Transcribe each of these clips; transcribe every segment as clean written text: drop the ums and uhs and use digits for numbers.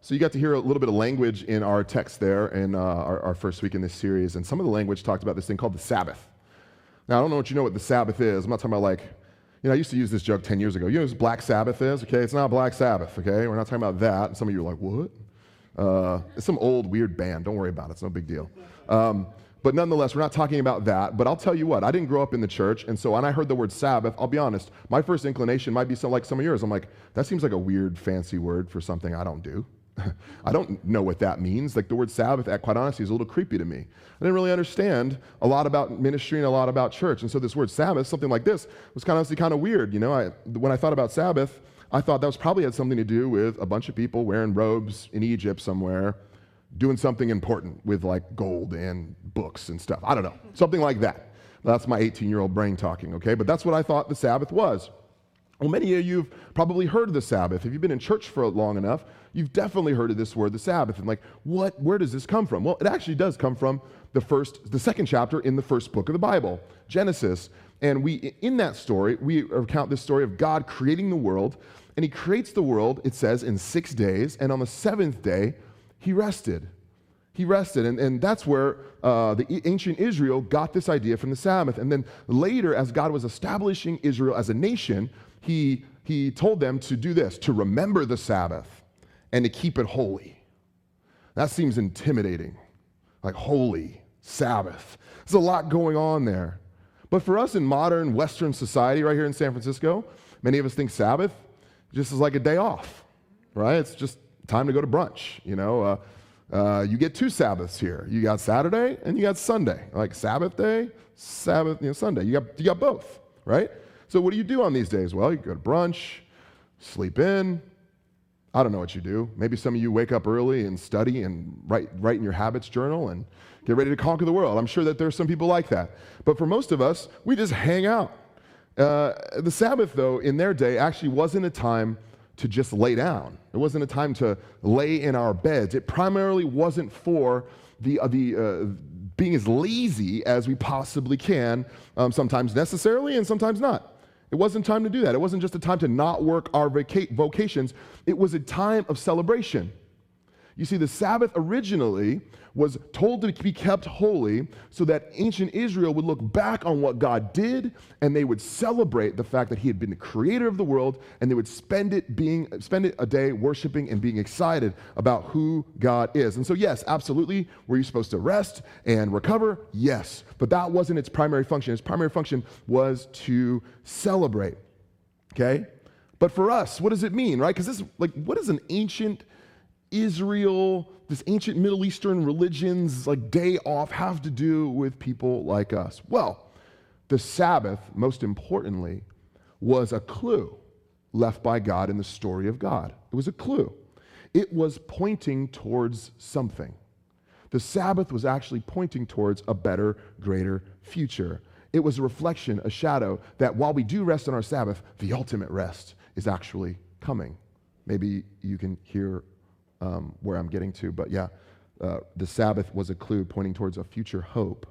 So you got to hear a little bit of language in our text there in our first week in this series, and some of the language talked about this thing called the Sabbath. Now, I don't know what you know what the Sabbath is. I'm not talking about I used to use this joke 10 years ago. You know what Black Sabbath is? Okay, it's not Black Sabbath, okay? We're not talking about that. And some of you are like, what? It's some old, weird band. Don't worry about it. It's no big deal. But nonetheless, we're not talking about that. But I'll tell you what, I didn't grow up in the church, and so when I heard the word Sabbath, I'll be honest, my first inclination might be like some of yours. I'm like, that seems like a weird, fancy word for something I don't do. I don't know what that means. Like the word Sabbath, quite honestly, is a little creepy to me. I didn't really understand a lot about ministry and a lot about church. And so this word Sabbath, something like this, was kind of weird. You know, when I thought about Sabbath, I thought that probably had something to do with a bunch of people wearing robes in Egypt somewhere, doing something important with like gold and books and stuff. I don't know, something like that. That's my 18-year-old brain talking, okay? But that's what I thought the Sabbath was. Well, many of you have probably heard of the Sabbath. If you've been in church for long enough, you've definitely heard of this word, the Sabbath. And where does this come from? Well, it actually does come from the second chapter in the first book of the Bible, Genesis. And in that story, we recount this story of God creating the world. And he creates the world, it says, in 6 days. And on the seventh day, he rested. He rested, and that's where the ancient Israel got this idea from the Sabbath. And then later, as God was establishing Israel as a nation, he told them to do this, to remember the Sabbath and to keep it holy. That seems intimidating, like holy, Sabbath. There's a lot going on there. But for us in modern Western society right here in San Francisco, many of us think Sabbath just is like a day off, right? It's just time to go to brunch, you know. You get two Sabbaths here. You got Saturday and you got Sunday, like Sabbath day, Sabbath, Sunday. You got both, right? So what do you do on these days? Well, you go to brunch, sleep in. I don't know what you do. Maybe some of you wake up early and study and write in your habits journal and get ready to conquer the world. I'm sure that there's some people like that. But for most of us, we just hang out. The Sabbath, though, in their day actually wasn't a time to just lay down. It wasn't a time to lay in our beds. It primarily wasn't for being as lazy as we possibly can, sometimes necessarily and sometimes not. It wasn't time to do that. It wasn't just a time to not work our vocations. It was a time of celebration. You see, the Sabbath originally was told to be kept holy so that ancient Israel would look back on what God did, and they would celebrate the fact that he had been the creator of the world, and they would spend it a day worshiping and being excited about who God is. And so yes, absolutely, were you supposed to rest and recover? Yes, but that wasn't its primary function. Its primary function was to celebrate, okay? But for us, what does it mean, right? Because what does an ancient Israel, this ancient Middle Eastern religion's day off have to do with people like us? Well, the Sabbath, most importantly, was a clue left by God in the story of God. It was a clue. It was pointing towards something. The Sabbath was actually pointing towards a better, greater future. It was a reflection, a shadow, that while we do rest on our Sabbath, the ultimate rest is actually coming. Maybe you can hear where I'm getting to, but yeah, the Sabbath was a clue pointing towards a future hope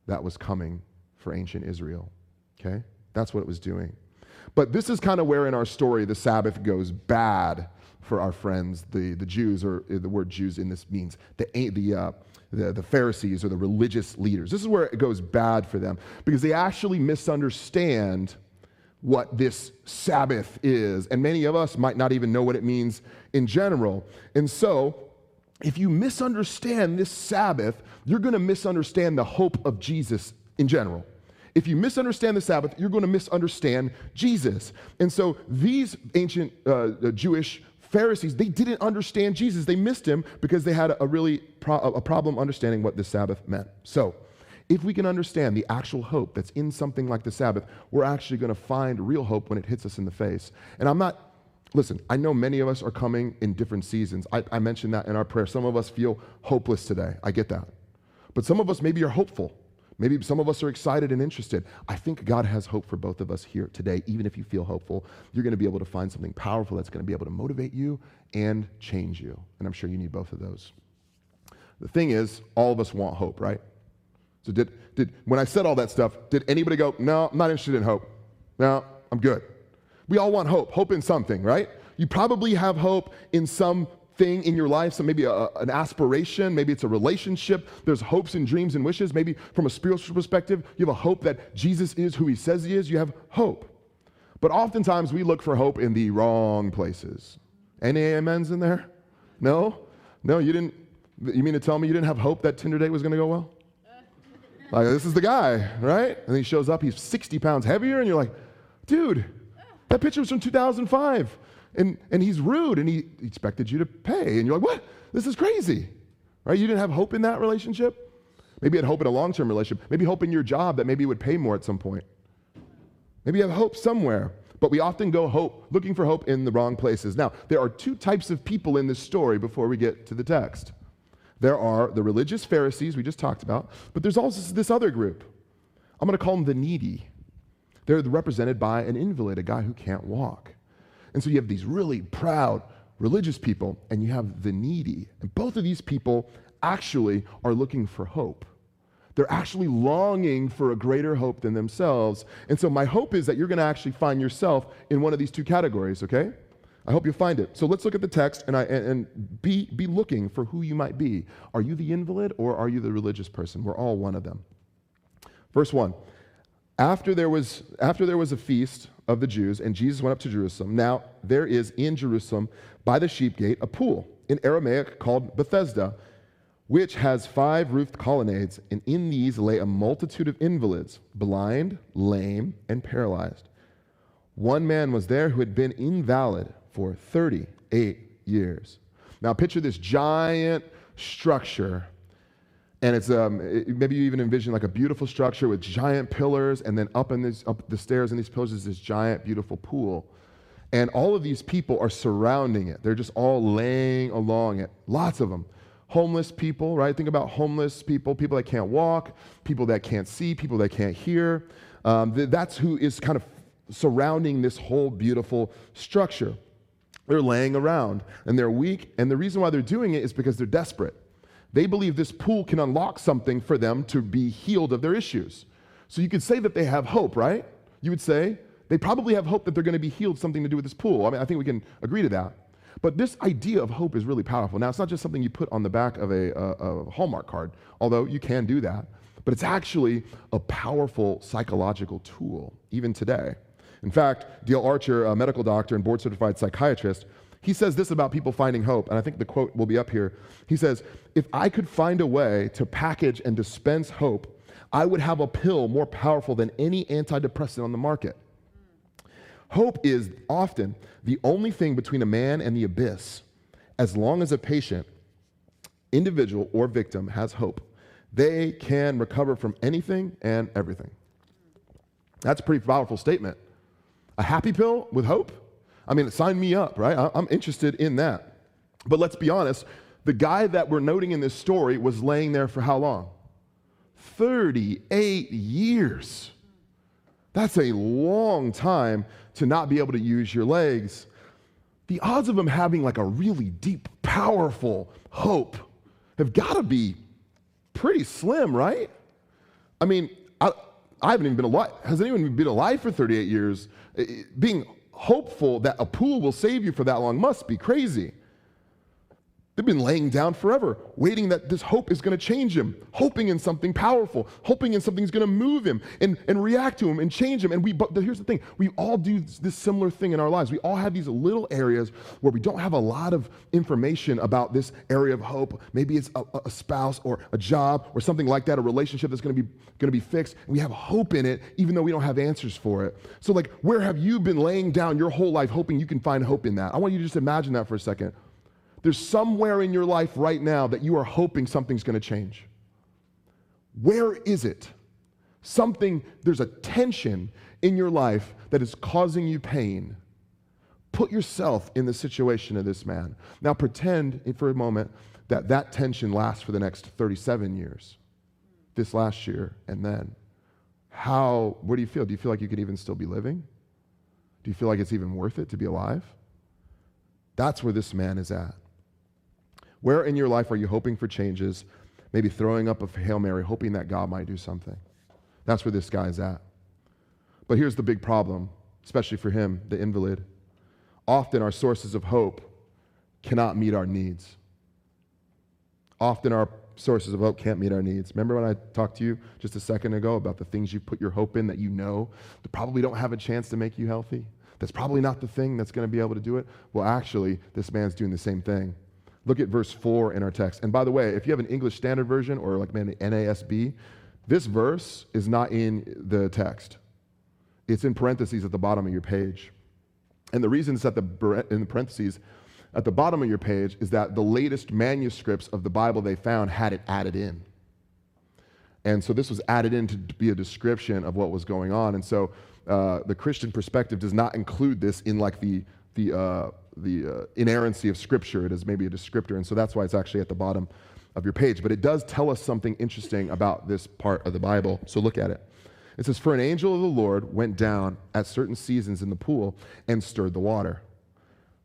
that was coming for ancient Israel, okay? That's what it was doing. But this is kind of where in our story the Sabbath goes bad for our friends, the Jews, or the word Jews in this means the Pharisees or the religious leaders. This is where it goes bad for them because they actually misunderstand what this Sabbath is. And many of us might not even know what it means in general. And so, if you misunderstand this Sabbath, you're going to misunderstand the hope of Jesus in general. If you misunderstand the Sabbath, you're going to misunderstand Jesus. And so, these ancient Jewish Pharisees, they didn't understand Jesus. They missed him because they had a problem understanding what the Sabbath meant. So, if we can understand the actual hope that's in something like the Sabbath, we're actually going to find real hope when it hits us in the face. And listen, I know many of us are coming in different seasons. I mentioned that in our prayer. Some of us feel hopeless today. I get that. But some of us maybe are hopeful. Maybe some of us are excited and interested. I think God has hope for both of us here today. Even if you feel hopeful, you're going to be able to find something powerful that's going to be able to motivate you and change you. And I'm sure you need both of those. The thing is, all of us want hope, right? So when I said all that stuff, did anybody go, no, I'm not interested in hope. No, I'm good. We all want hope in something, right? You probably have hope in some thing in your life, so maybe an aspiration, maybe it's a relationship. There's hopes and dreams and wishes. Maybe from a spiritual perspective, you have a hope that Jesus is who he says he is. You have hope. But oftentimes we look for hope in the wrong places. Any amens in there? No? No, you didn't. You mean to tell me you didn't have hope that Tinder date was going to go well? Like, this is the guy, right? And he shows up, he's 60 pounds heavier, and you're like, dude, that picture was from 2005. And he's rude, and he expected you to pay. And you're like, what? This is crazy, right? You didn't have hope in that relationship? Maybe you had hope in a long-term relationship. Maybe hope in your job that maybe you would pay more at some point. Maybe you have hope somewhere. But we often go looking for hope in the wrong places. Now, there are two types of people in this story before we get to the text. There are the religious Pharisees we just talked about, but there's also this other group. I'm going to call them the needy. They're represented by an invalid, a guy who can't walk. And so you have these really proud religious people, and you have the needy. And both of these people actually are looking for hope. They're actually longing for a greater hope than themselves. And so my hope is that you're going to actually find yourself in one of these two categories, okay? I hope you find it. So let's look at the text and be looking for who you might be. Are you the invalid or are you the religious person? We're all one of them. Verse 1. After there was a feast of the Jews, and Jesus went up to Jerusalem. Now there is in Jerusalem by the sheep gate a pool, in Aramaic called Bethesda, which has 5 roofed colonnades, and in these lay a multitude of invalids, blind, lame, and paralyzed. One man was there who had been invalid for 38 years. Now picture this giant structure, and it's maybe you even envision like a beautiful structure with giant pillars, and then up the stairs in these pillars is this giant, beautiful pool. And all of these people are surrounding it. They're just all laying along it. Lots of them. Homeless people, right? Think about homeless people, people that can't walk, people that can't see, people that can't hear. That's who is kind of surrounding this whole beautiful structure. They're laying around, and they're weak, and the reason why they're doing it is because they're desperate. They believe this pool can unlock something for them to be healed of their issues. So you could say that they have hope, right? You would say they probably have hope that they're going to be healed, something to do with this pool. I mean, I think we can agree to that. But this idea of hope is really powerful. Now, it's not just something you put on the back of a Hallmark card, although you can do that, but it's actually a powerful psychological tool, even today. In fact, Dale Archer, a medical doctor and board-certified psychiatrist, he says this about people finding hope, and I think the quote will be up here. He says, if I could find a way to package and dispense hope, I would have a pill more powerful than any antidepressant on the market. Hope is often the only thing between a man and the abyss. As long as a patient, individual, or victim has hope, they can recover from anything and everything. That's a pretty powerful statement. A happy pill with hope? I mean, sign me up, right? I'm interested in that. But let's be honest, the guy that we're noting in this story was laying there for how long? 38 years. That's a long time to not be able to use your legs. The odds of him having like a really deep, powerful hope have got to be pretty slim, right? I mean, I haven't even been alive. Has anyone been alive for 38 years? Being hopeful that a pool will save you for that long must be crazy. They've been laying down forever, waiting that this hope is going to change him, hoping in something powerful, hoping in something's going to move him and react to him and change him. But here's the thing, we all do this similar thing in our lives. We all have these little areas where we don't have a lot of information about this area of hope. Maybe it's a spouse or a job or something like that, a relationship that's going to be fixed. And we have hope in it, even though we don't have answers for it. So like, where have you been laying down your whole life hoping you can find hope in that? I want you to just imagine that for a second. There's somewhere in your life right now that you are hoping something's going to change. Where is it? There's a tension in your life that is causing you pain. Put yourself in the situation of this man. Now pretend for a moment that tension lasts for the next 37 years. This last year and then. Where do you feel? Do you feel like you could even still be living? Do you feel like it's even worth it to be alive? That's where this man is at. Where in your life are you hoping for changes, maybe throwing up a Hail Mary, hoping that God might do something? That's where this guy's at. But here's the big problem, especially for him, the invalid. Often our sources of hope cannot meet our needs. Often our sources of hope can't meet our needs. Remember when I talked to you just a second ago about the things you put your hope in that you know that probably don't have a chance to make you healthy? That's probably not the thing that's going to be able to do it. Well, actually, this man's doing the same thing. Look at verse 4 in our text. And by the way, if you have an English Standard Version or like maybe NASB, this verse is not in the text. It's in parentheses at the bottom of your page. And the reason it's in the parentheses at the bottom of your page is that the latest manuscripts of the Bible they found had it added in. And so this was added in to be a description of what was going on. And so the Christian perspective does not include this in like the inerrancy of Scripture. It is maybe a descriptor. And so that's why it's actually at the bottom of your page. But it does tell us something interesting about this part of the Bible. So look at it. It says, "For an angel of the Lord went down at certain seasons in the pool and stirred the water.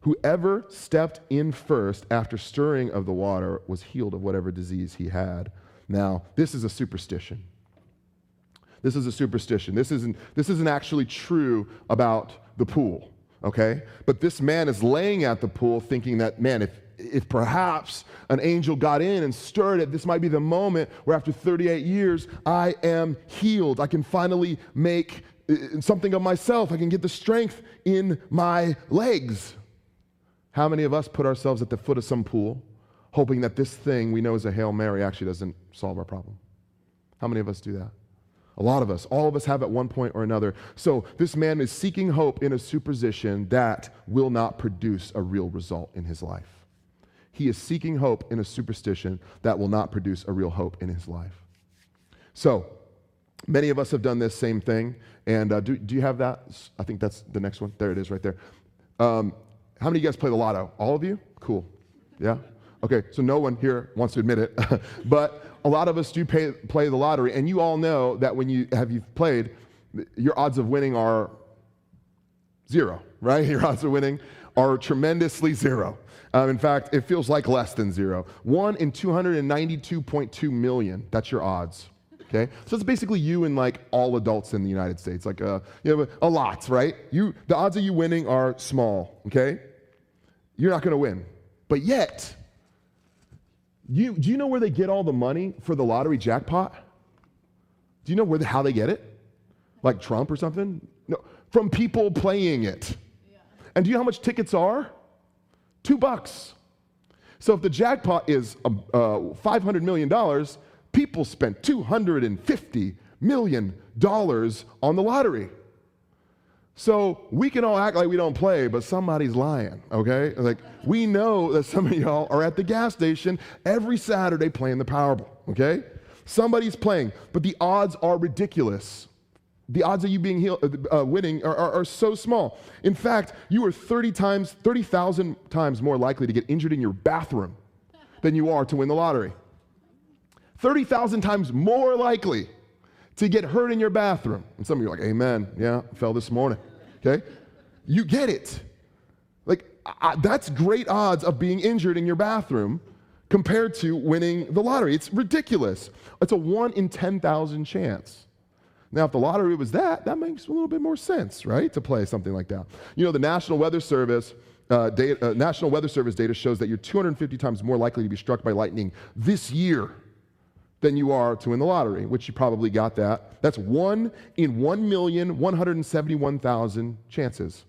Whoever stepped in first after stirring of the water was healed of whatever disease he had." Now, this is a superstition. This is a superstition. This isn't actually true about the pool, okay? But this man is laying at the pool thinking that, man, if perhaps an angel got in and stirred it, this might be the moment where after 38 years, I am healed. I can finally make something of myself. I can get the strength in my legs. How many of us put ourselves at the foot of some pool, hoping that this thing we know is a Hail Mary actually doesn't solve our problem? How many of us do that? A lot of us. All of us have at one point or another. So this man is seeking hope in a superstition that will not produce a real result in his life. He is seeking hope in a superstition that will not produce a real hope in his life. So many of us have done this same thing. And do you have that? I think that's the next one. There it is right there. How many of you guys play the lotto? All of you? Cool. Yeah? Okay, so no one here wants to admit it. But a lot of us do play the lottery. And you all know that when you've played, your odds of winning are zero, right? Your odds of winning are tremendously zero. In fact, it feels like less than zero. 1 in 292.2 million, that's your odds. Okay, so it's basically you and like all adults in the United States, like a lot, right? The odds of you winning are small. Okay, you're not going to win, but yet, do you know where they get all the money for the lottery jackpot? Do you know how they get it? Like Trump or something? No, from people playing it. Yeah. And do you know how much tickets are? $2. So if the jackpot is $500 million. People spent $250 million on the lottery. So we can all act like we don't play, but somebody's lying, okay? Like, we know that some of y'all are at the gas station every Saturday playing the Powerball, okay? Somebody's playing, but the odds are ridiculous. The odds of you being winning are so small. In fact, you are 30,000 times more likely to get injured in your bathroom than you are to win the lottery. 30,000 times more likely to get hurt in your bathroom. And some of you are like, amen, yeah, fell this morning, okay? You get it. Like, that's great odds of being injured in your bathroom compared to winning the lottery. It's ridiculous. It's a 1 in 10,000 chance. Now, if the lottery was that makes a little bit more sense, right, to play something like that. You know, the National Weather Service data shows that you're 250 times more likely to be struck by lightning this year than you are to win the lottery, which you probably got that. That's 1 in 1,171,000 chances.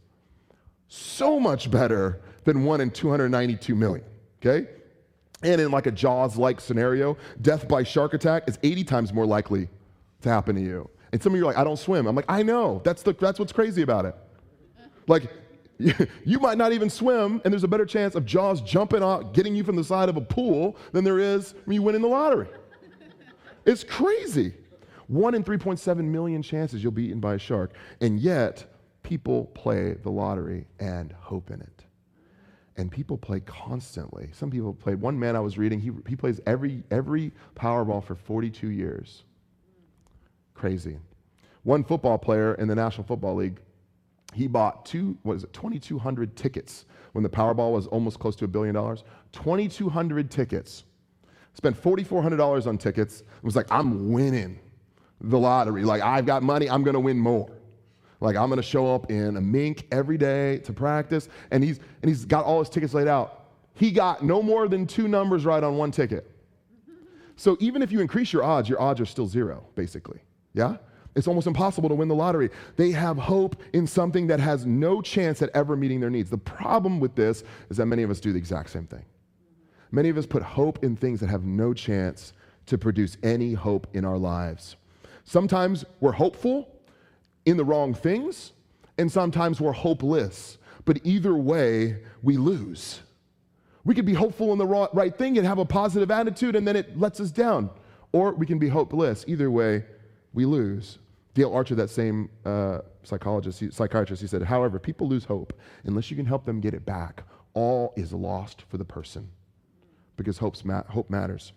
So much better than 1 in 292 million, okay? And in like a Jaws-like scenario, death by shark attack is 80 times more likely to happen to you. And some of you are like, I don't swim. I'm like, I know. That's what's crazy about it. Like, you might not even swim, and there's a better chance of Jaws jumping out, getting you from the side of a pool than there is when you win in the lottery. It's crazy. 1 in 3.7 million chances you'll be eaten by a shark. And yet, people play the lottery and hope in it. And people play constantly. Some people play. One man I was reading, he plays every Powerball for 42 years. Crazy. One football player in the National Football League, he bought 2,200 tickets when the Powerball was almost close to $1 billion. 2,200 tickets. Spent $4,400 on tickets. It was like, I'm winning the lottery. Like, I've got money, I'm going to win more. Like, I'm going to show up in a mink every day to practice. And he's got all his tickets laid out. He got no more than 2 numbers right on 1 ticket. So even if you increase your odds are still 0, basically. Yeah? It's almost impossible to win the lottery. They have hope in something that has no chance at ever meeting their needs. The problem with this is that many of us do the exact same thing. Many of us put hope in things that have no chance to produce any hope in our lives. Sometimes we're hopeful in the wrong things, and sometimes we're hopeless. But either way, we lose. We could be hopeful in the right thing and have a positive attitude, and then it lets us down. Or we can be hopeless. Either way, we lose. Dale Archer, that same psychiatrist, he said, however, people lose hope unless you can help them get it back. All is lost for the person because hope matters.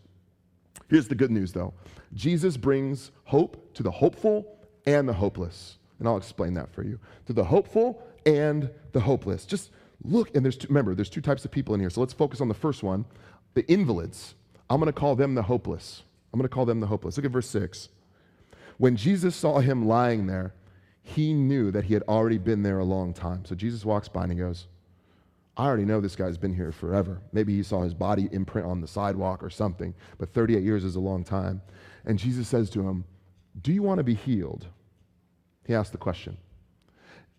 Here's the good news, though. Jesus brings hope to the hopeful and the hopeless. And I'll explain that for you. To the hopeful and the hopeless. Just look, and there's 2 types of people in here. So let's focus on the first one, the invalids. I'm going to call them the hopeless. Look at verse 6. When Jesus saw him lying there, he knew that he had already been there a long time. So Jesus walks by and he goes, I already know this guy's been here forever. Maybe he saw his body imprint on the sidewalk or something, but 38 years is a long time. And Jesus says to him, do you want to be healed? He asked the question.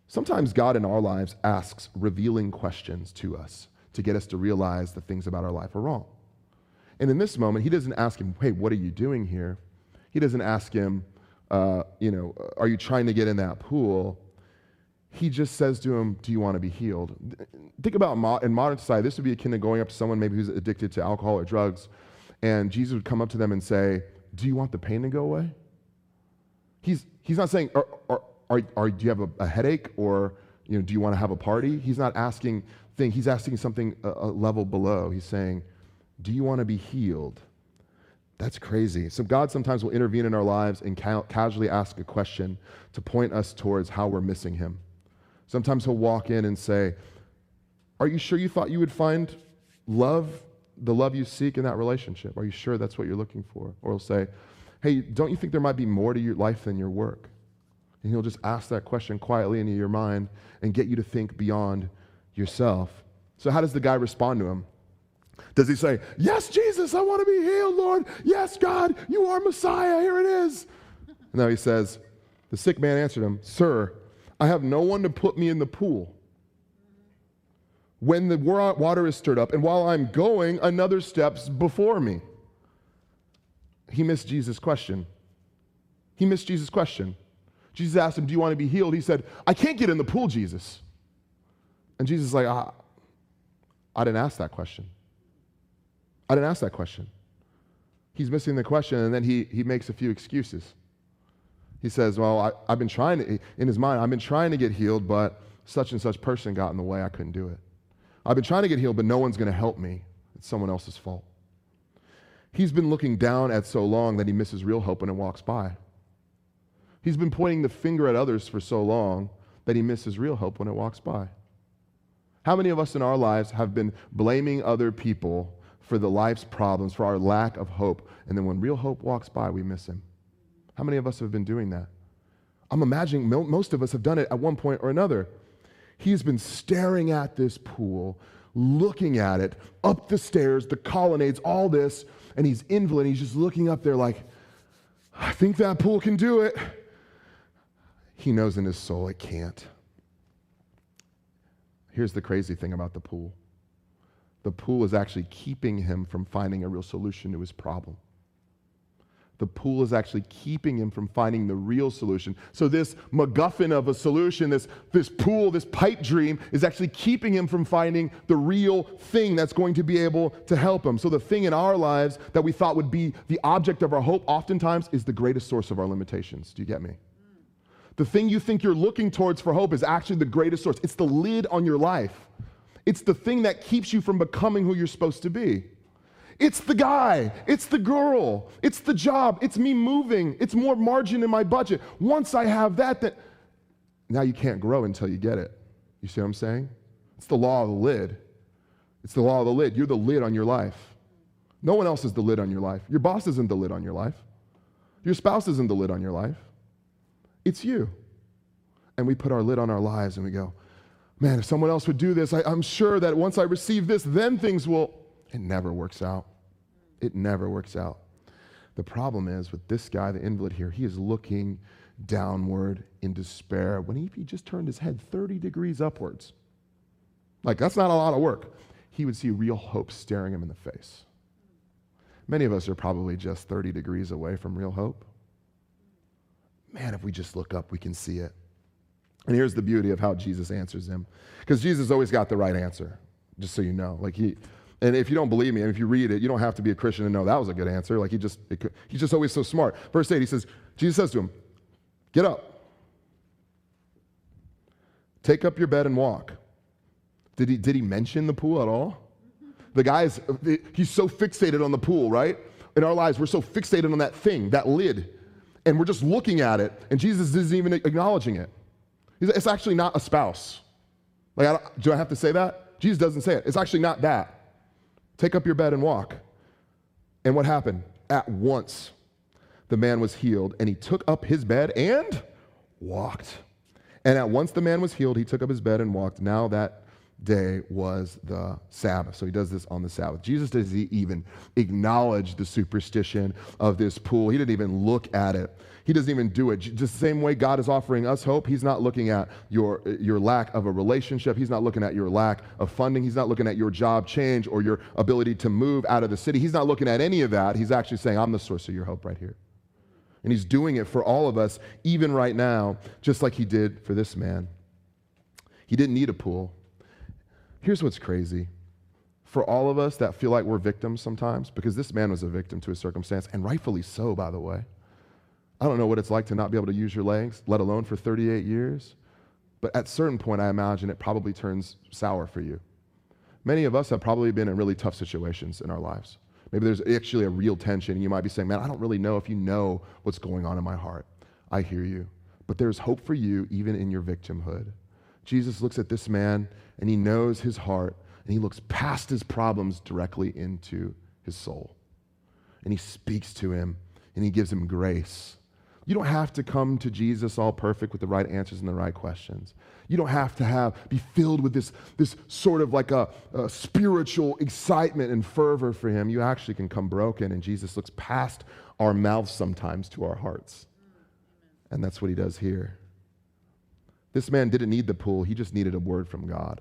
Sometimes God in our lives asks revealing questions to us to get us to realize that things about our life are wrong. And in this moment, he doesn't ask him, hey, what are you doing here? He doesn't ask him, are you trying to get in that pool? He just says to him, do you want to be healed? Think about in modern society, this would be akin to going up to someone maybe who's addicted to alcohol or drugs, and Jesus would come up to them and say, do you want the pain to go away? He's not saying, do you have a headache, or do you want to have a party? He's not asking things. He's asking something a level below. He's saying, do you want to be healed? That's crazy. So God sometimes will intervene in our lives and casually ask a question to point us towards how we're missing him. Sometimes he'll walk in and say, are you sure you thought you would find love, the love you seek in that relationship? Are you sure that's what you're looking for? Or he'll say, hey, don't you think there might be more to your life than your work? And he'll just ask that question quietly into your mind and get you to think beyond yourself. So how does the guy respond to him? Does he say, yes, Jesus, I want to be healed, Lord. Yes, God, you are Messiah. Here it is. No, he says, the sick man answered him, sir, I have no one to put me in the pool when the water is stirred up, and while I'm going, another steps before me. He missed Jesus' question. Jesus asked him, do you want to be healed? He said, I can't get in the pool, Jesus. And Jesus is like, I didn't ask that question. He's missing the question, and then he makes a few excuses. He says, well, I've been trying to get healed, but such and such person got in the way. I couldn't do it. I've been trying to get healed, but no one's going to help me. It's someone else's fault. He's been looking down at so long that he misses real hope when it walks by. He's been pointing the finger at others for so long that he misses real hope when it walks by. How many of us in our lives have been blaming other people for the life's problems, for our lack of hope, and then when real hope walks by, we miss him? How many of us have been doing that? I'm imagining most of us have done it at one point or another. He's been staring at this pool, looking at it, up the stairs, the colonnades, all this, and he's invalid. He's just looking up there like, I think that pool can do it. He knows in his soul it can't. Here's the crazy thing about the pool. The pool is actually keeping him from finding a real solution to his problem. The pool is actually keeping him from finding the real solution. So this MacGuffin of a solution, this pool, this pipe dream, is actually keeping him from finding the real thing that's going to be able to help him. So the thing in our lives that we thought would be the object of our hope oftentimes is the greatest source of our limitations. Do you get me? The thing you think you're looking towards for hope is actually the greatest source. It's the lid on your life. It's the thing that keeps you from becoming who you're supposed to be. It's the guy, it's the girl, it's the job, it's me moving, it's more margin in my budget. Once I have that, now you can't grow until you get it. You see what I'm saying? It's the law of the lid. It's the law of the lid. You're the lid on your life. No one else is the lid on your life. Your boss isn't the lid on your life. Your spouse isn't the lid on your life. It's you. And we put our lid on our lives and we go, Man, if someone else would do this, I'm sure that once I receive this, then things will. It never works out. It never works out. The problem is with this guy, the invalid here, he is looking downward in despair when he just turned his head 30 degrees upwards. Like, that's not a lot of work. He would see real hope staring him in the face. Many of us are probably just 30 degrees away from real hope. Man, if we just look up, we can see it. And here's the beauty of how Jesus answers him. Because Jesus always got the right answer, just so you know. And if you don't believe me, and if you read it, you don't have to be a Christian to know that was a good answer. Like, he's just always so smart. Verse 8, Jesus says to him, get up. Take up your bed and walk. Did he mention the pool at all? The guy's, he's so fixated on the pool, right? In our lives, we're so fixated on that thing, that lid, and we're just looking at it, and Jesus isn't even acknowledging it. It's actually not a spouse. Do I have to say that? Jesus doesn't say it. It's actually not that. Take up your bed and walk. And what happened? At once, the man was healed, and he took up his bed and walked. And at once the man was healed, he took up his bed and walked. Now that day was the Sabbath. So he does this on the Sabbath. Jesus doesn't even acknowledge the superstition of this pool. He didn't even look at it. He doesn't even do it. Just the same way God is offering us hope, he's not looking at your lack of a relationship. He's not looking at your lack of funding. He's not looking at your job change or your ability to move out of the city. He's not looking at any of that. He's actually saying, I'm the source of your hope right here. And he's doing it for all of us, even right now, just like he did for this man. He didn't need a pool. Here's what's crazy. For all of us that feel like we're victims sometimes, because this man was a victim to a circumstance, and rightfully so, by the way. I don't know what it's like to not be able to use your legs, let alone for 38 years. But at a certain point, I imagine it probably turns sour for you. Many of us have probably been in really tough situations in our lives. Maybe there's actually a real tension, and you might be saying, man, I don't really know if you know what's going on in my heart. I hear you. But there's hope for you even in your victimhood. Jesus looks at this man, and he knows his heart, and he looks past his problems directly into his soul. And he speaks to him, and he gives him grace. You don't have to come to Jesus all perfect with the right answers and the right questions. You don't have to be filled with this sort of like a spiritual excitement and fervor for him. You actually can come broken, and Jesus looks past our mouths sometimes to our hearts. And that's what he does here. This man didn't need the pool. He just needed a word from God.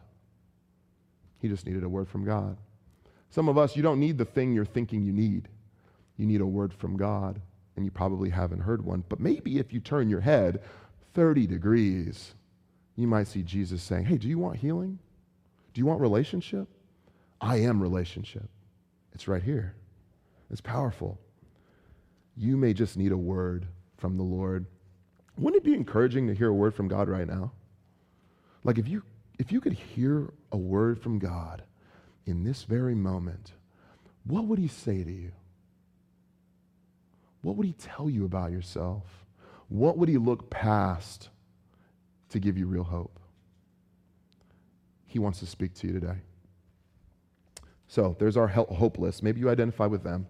He just needed a word from God. Some of us, you don't need the thing you're thinking you need. You need a word from God, and you probably haven't heard one. But maybe if you turn your head 30 degrees, you might see Jesus saying, hey, do you want healing? Do you want relationship? I am relationship. It's right here. It's powerful. You may just need a word from the Lord. Wouldn't it be encouraging to hear a word from God right now? Like if you could hear a word from God in this very moment, what would he say to you? What would he tell you about yourself? What would he look past to give you real hope? He wants to speak to you today. So there's our hope list. Maybe you identify with them.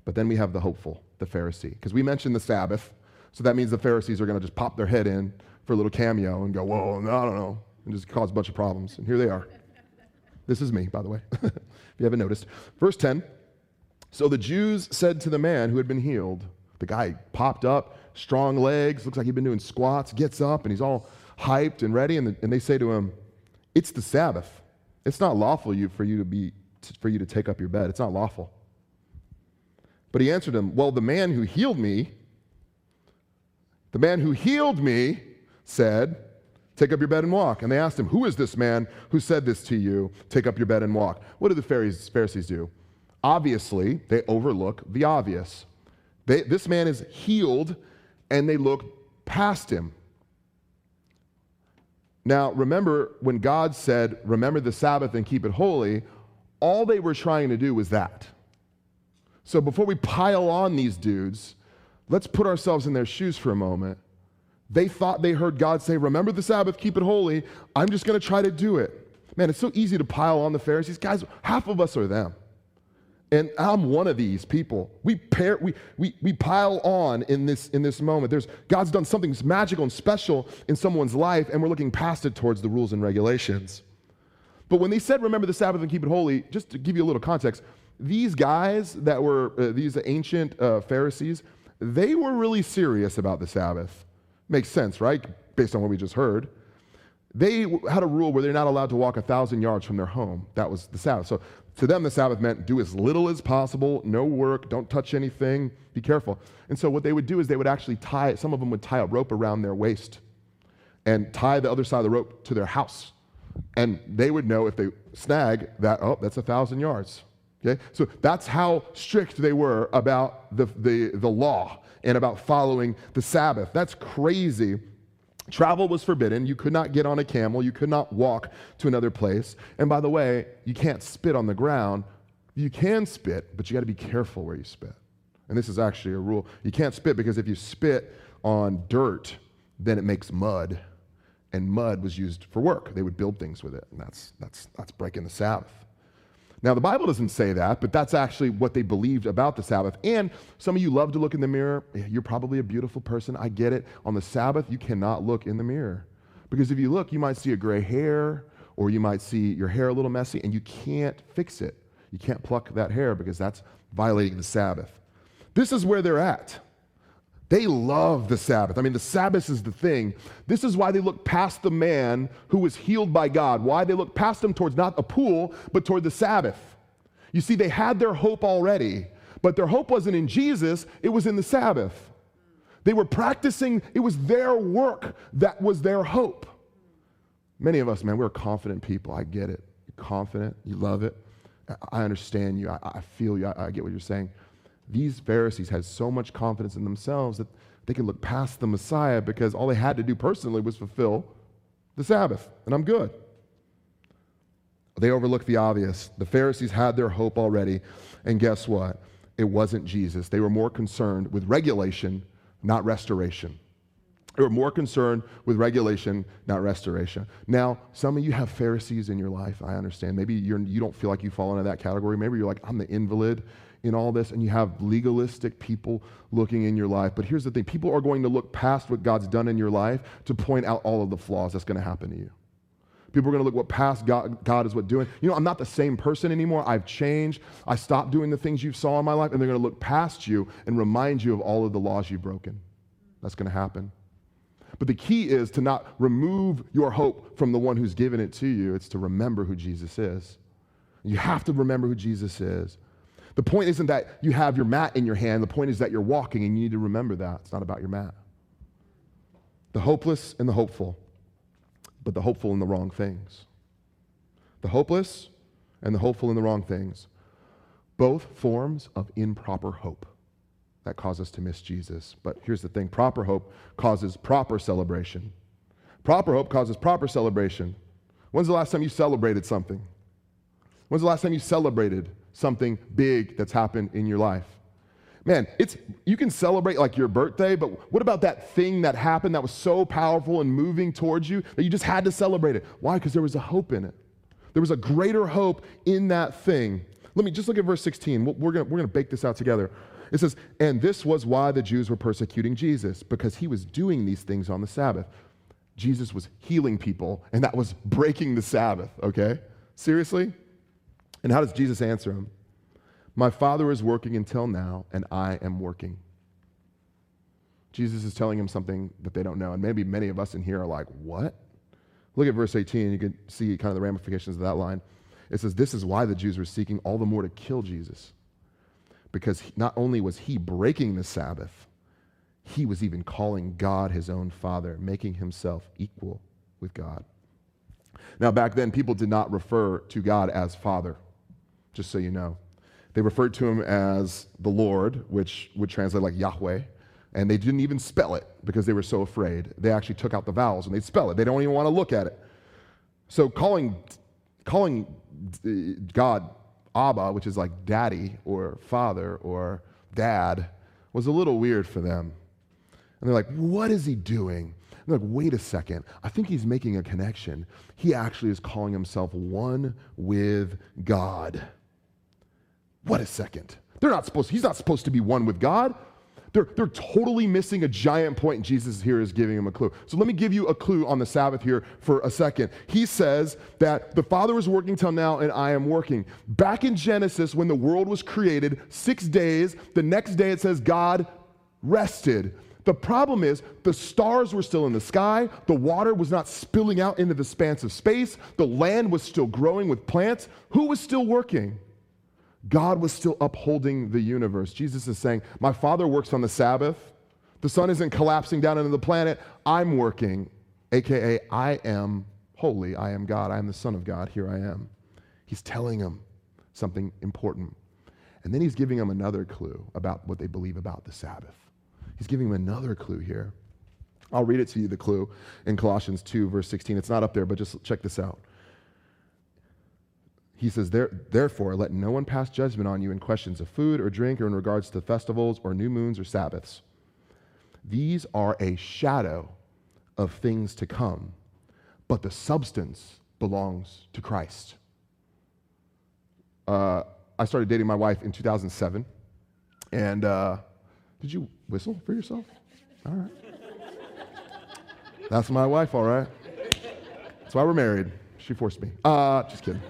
But then we have the hopeful, the Pharisee. Because we mentioned the Sabbath. So that means the Pharisees are going to just pop their head in for a little cameo and go, whoa, no, I don't know, and just cause a bunch of problems. And here they are. This is me, by the way, if you haven't noticed. Verse 10, so the Jews said to the man who had been healed, the guy popped up, strong legs, looks like he'd been doing squats, gets up, and he's all hyped and ready, and they say to him, it's the Sabbath. It's not lawful for you to take up your bed. It's not lawful. But he answered them, well, the man who healed me said, take up your bed and walk. And they asked him, who is this man who said this to you? Take up your bed and walk. What do the Pharisees do? Obviously, they overlook the obvious. This man is healed, and they look past him. Now, remember when God said, remember the Sabbath and keep it holy, all they were trying to do was that. So before we pile on these dudes, let's put ourselves in their shoes for a moment. They thought they heard God say, remember the Sabbath, keep it holy. I'm just going to try to do it. Man, it's so easy to pile on the Pharisees. Guys, half of us are them. And I'm one of these people. We pile on in this moment. God's done something magical and special in someone's life, and we're looking past it towards the rules and regulations. But when they said, remember the Sabbath and keep it holy, just to give you a little context, these guys that were, these ancient Pharisees, they were really serious about the Sabbath. Makes sense, right? Based on what we just heard. They had a rule where they're not allowed to walk 1,000 yards from their home. That was the Sabbath. So to them, the Sabbath meant do as little as possible, no work, don't touch anything, be careful. And so what they would do is they would actually some of them would tie a rope around their waist and tie the other side of the rope to their house. And they would know if they snag that, oh, that's 1,000 yards. Okay? So that's how strict they were about the law and about following the Sabbath. That's crazy. Travel was forbidden. You could not get on a camel. You could not walk to another place. And by the way, you can't spit on the ground. You can spit, but you got to be careful where you spit. And this is actually a rule. You can't spit because if you spit on dirt, then it makes mud. And mud was used for work. They would build things with it. And that's breaking the Sabbath. Now, the Bible doesn't say that, but that's actually what they believed about the Sabbath. And some of you love to look in the mirror. You're probably a beautiful person. I get it. On the Sabbath, you cannot look in the mirror. Because if you look, you might see a gray hair, or you might see your hair a little messy, and you can't fix it. You can't pluck that hair because that's violating the Sabbath. This is where they're at. They love the Sabbath. I mean, the Sabbath is the thing. This is why they look past the man who was healed by God. Why they look past him towards not a pool, but toward the Sabbath. You see, they had their hope already, but their hope wasn't in Jesus, it was in the Sabbath. They were practicing, it was their work that was their hope. Many of us, man, we're confident people. I get it. You're confident, you love it. I understand you, I feel you, I get what you're saying. These Pharisees had so much confidence in themselves that they could look past the Messiah because all they had to do personally was fulfill the Sabbath, and I'm good. They overlooked the obvious. The Pharisees had their hope already, and guess what? It wasn't Jesus. They were more concerned with regulation, not restoration. They were more concerned with regulation, not restoration. Now, some of you have Pharisees in your life, I understand. Maybe you don't feel like you fall into that category. Maybe you're like, I'm the invalid in all this, and you have legalistic people looking in your life. But here's the thing. People are going to look past what God's done in your life to point out all of the flaws that's going to happen to you. People are going to look what past God is what doing. You know, I'm not the same person anymore. I've changed. I stopped doing the things you saw in my life, and they're going to look past you and remind you of all of the laws you've broken. That's going to happen. But the key is to not remove your hope from the one who's given it to you. It's to remember who Jesus is. You have to remember who Jesus is. The point isn't that you have your mat in your hand. The point is that you're walking, and you need to remember that. It's not about your mat. The hopeless and the hopeful, but the hopeful in the wrong things. The hopeless and the hopeful in the wrong things. Both forms of improper hope that cause us to miss Jesus. But here's the thing. Proper hope causes proper celebration. Proper hope causes proper celebration. When's the last time you celebrated something? When's the last time you celebrated something big that's happened in your life? Man, you can celebrate like your birthday, but what about that thing that happened that was so powerful and moving towards you that you just had to celebrate it? Why? Because there was a hope in it. There was a greater hope in that thing. Let me just look at verse 16. We're gonna bake this out together. It says, and this was why the Jews were persecuting Jesus, because he was doing these things on the Sabbath. Jesus was healing people, and that was breaking the Sabbath, okay? Seriously? And how does Jesus answer him? My Father is working until now, and I am working. Jesus is telling him something that they don't know, and maybe many of us in here are like, what? Look at verse 18, and you can see kind of the ramifications of that line. It says, this is why the Jews were seeking all the more to kill Jesus, because not only was he breaking the Sabbath, he was even calling God his own Father, making himself equal with God. Now, back then, people did not refer to God as Father, just so you know. They referred to him as the Lord, which would translate like Yahweh, and they didn't even spell it because they were so afraid. They actually took out the vowels and they'd spell it. They don't even want to look at it. So calling God Abba, which is like daddy or father or dad, was a little weird for them. And they're like, what is he doing? And they're like, wait a second. I think he's making a connection. He actually is calling himself one with God. What a second. He's not supposed to be one with God. They're totally missing a giant point, and Jesus here is giving them a clue. So let me give you a clue on the Sabbath here for a second. He says that the Father is working till now, and I am working. Back in Genesis, when the world was created, 6 days, the next day it says God rested. The problem is the stars were still in the sky, the water was not spilling out into the expanse of space, the land was still growing with plants. Who was still working? God was still upholding the universe. Jesus is saying, my Father works on the Sabbath. The sun isn't collapsing down into the planet. I'm working, AKA I am holy. I am God. I am the Son of God. Here I am. He's telling them something important. And then he's giving them another clue about what they believe about the Sabbath. He's giving them another clue here. I'll read it to you, the clue, in Colossians 2, verse 16. It's not up there, but just check this out. He says, therefore, let no one pass judgment on you in questions of food or drink or in regards to festivals or new moons or Sabbaths. These are a shadow of things to come, but the substance belongs to Christ. I started dating my wife in 2007, and did you whistle for yourself? All right. That's my wife, all right. That's why we're married. She forced me. Just kidding.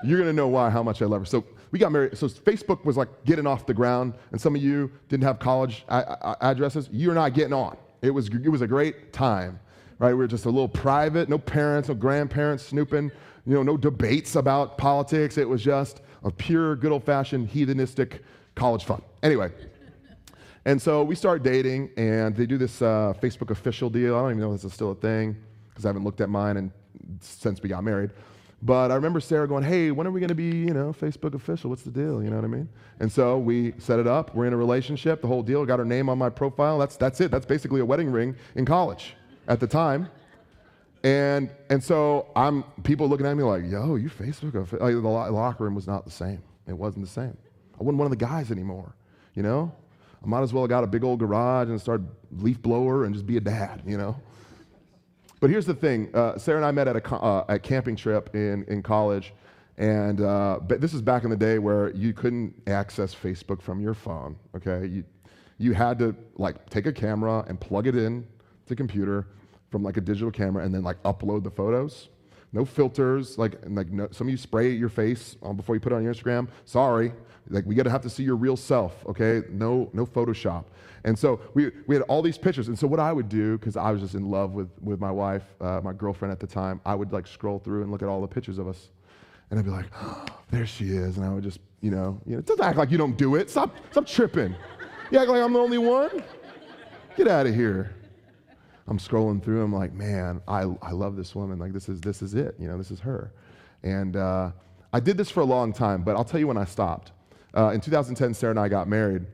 You're going to know how much I love her. So we got married. So Facebook was like getting off the ground, and some of you didn't have college addresses. You're not getting on. It was a great time, right? We were just a little private, no parents, no grandparents snooping, no debates about politics. It was just a pure, good old-fashioned, heathenistic college fun. Anyway, and so we start dating, and they do this Facebook official deal. I don't even know if this is still a thing because I haven't looked at mine since we got married. But I remember Sarah going, hey, when are we going to be, Facebook official? What's the deal? You know what I mean? And so we set it up. We're in a relationship. The whole deal. Got her name on my profile. That's it. That's basically a wedding ring in college at the time. And so people looking at me like, yo, you Facebook official. Like, the locker room was not the same. It wasn't the same. I wasn't one of the guys anymore, I might as well have got a big old garage and start leaf blower and just be a dad, But here's the thing. Sarah and I met at a camping trip in college, and but this is back in the day where you couldn't access Facebook from your phone, okay? You had to take a camera and plug it in to the computer from a digital camera and then upload the photos. No filters, no, some of you spray your face before you put it on your Instagram. Sorry, we gotta have to see your real self, okay? No Photoshop. And so we had all these pictures. And so what I would do, because I was just in love with my wife, my girlfriend at the time, I would scroll through and look at all the pictures of us. And I'd be like, oh, there she is. And I would just, don't act like you don't do it. Stop tripping. You act like I'm the only one? Get out of here. I'm scrolling through. I'm like, man, I love this woman. This is it. This is her. And I did this for a long time, but I'll tell you when I stopped. In 2010, Sarah and I got married.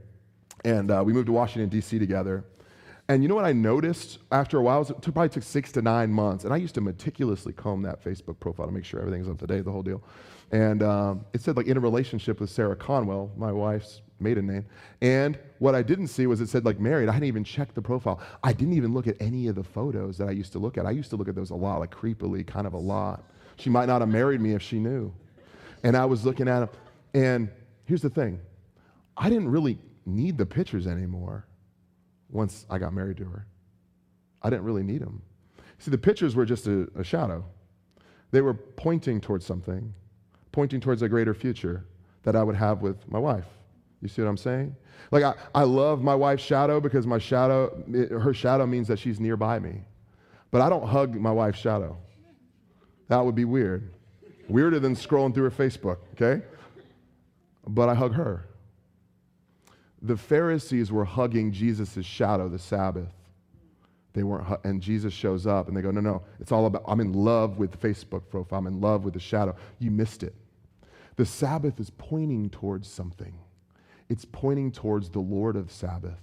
And we moved to Washington, D.C. together. And you know what I noticed after a while? It probably took 6 to 9 months. And I used to meticulously comb that Facebook profile to make sure everything's up to date, the whole deal. And it said, in a relationship with Sarah Conwell, my wife's maiden name. And what I didn't see was it said, married. I hadn't even checked the profile. I didn't even look at any of the photos that I used to look at. I used to look at those a lot, creepily, kind of a lot. She might not have married me if she knew. And I was looking at them. And here's the thing. I didn't really need the pictures anymore once I got married to her. I didn't really need them. See, the pictures were just a shadow. They were pointing towards something, pointing towards a greater future that I would have with my wife. You see what I'm saying? I love my wife's shadow because her shadow means that she's nearby me. But I don't hug my wife's shadow. That would be weird. Weirder than scrolling through her Facebook, okay? But I hug her. The Pharisees were hugging Jesus' shadow, the Sabbath. They weren't, and Jesus shows up and they go, no, it's all about, I'm in love with the Facebook profile. I'm in love with the shadow. You missed it. The Sabbath is pointing towards something. It's pointing towards the Lord of Sabbath.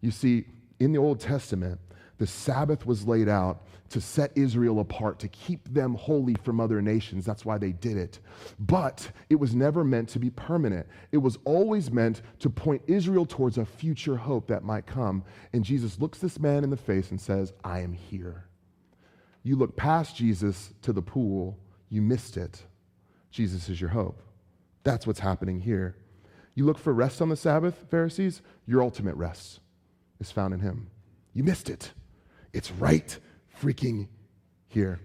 You see, in the Old Testament, the Sabbath was laid out to set Israel apart, to keep them holy from other nations. That's why they did it. But it was never meant to be permanent. It was always meant to point Israel towards a future hope that might come. And Jesus looks this man in the face and says, I am here. You look past Jesus to the pool, you missed it. Jesus is your hope. That's what's happening here. You look for rest on the Sabbath, Pharisees? Your ultimate rest is found in him. You missed it. It's right freaking here.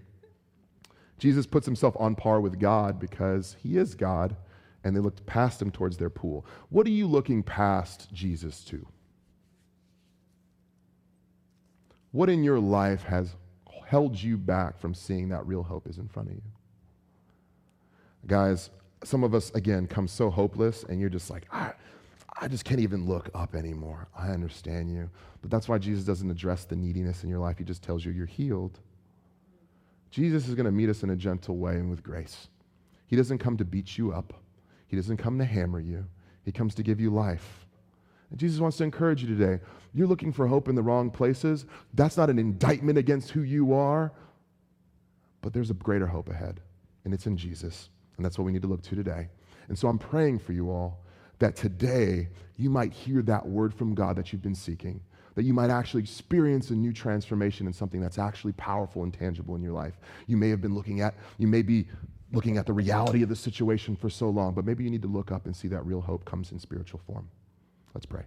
Jesus puts himself on par with God because he is God, and they looked past him towards their pool. What are you looking past Jesus to? What in your life has held you back from seeing that real hope is in front of you? Guys, some of us, again, come so hopeless, and you're just like, I just can't even look up anymore. I understand you. But that's why Jesus doesn't address the neediness in your life. He just tells you you're healed. Jesus is going to meet us in a gentle way and with grace. He doesn't come to beat you up. He doesn't come to hammer you. He comes to give you life. And Jesus wants to encourage you today. You're looking for hope in the wrong places. That's not an indictment against who you are, but there's a greater hope ahead, and it's in Jesus. And that's what we need to look to today. And so I'm praying for you all that today you might hear that word from God that you've been seeking, that you might actually experience a new transformation in something that's actually powerful and tangible in your life. You may be looking at the reality of the situation for so long, but maybe you need to look up and see that real hope comes in spiritual form. Let's pray.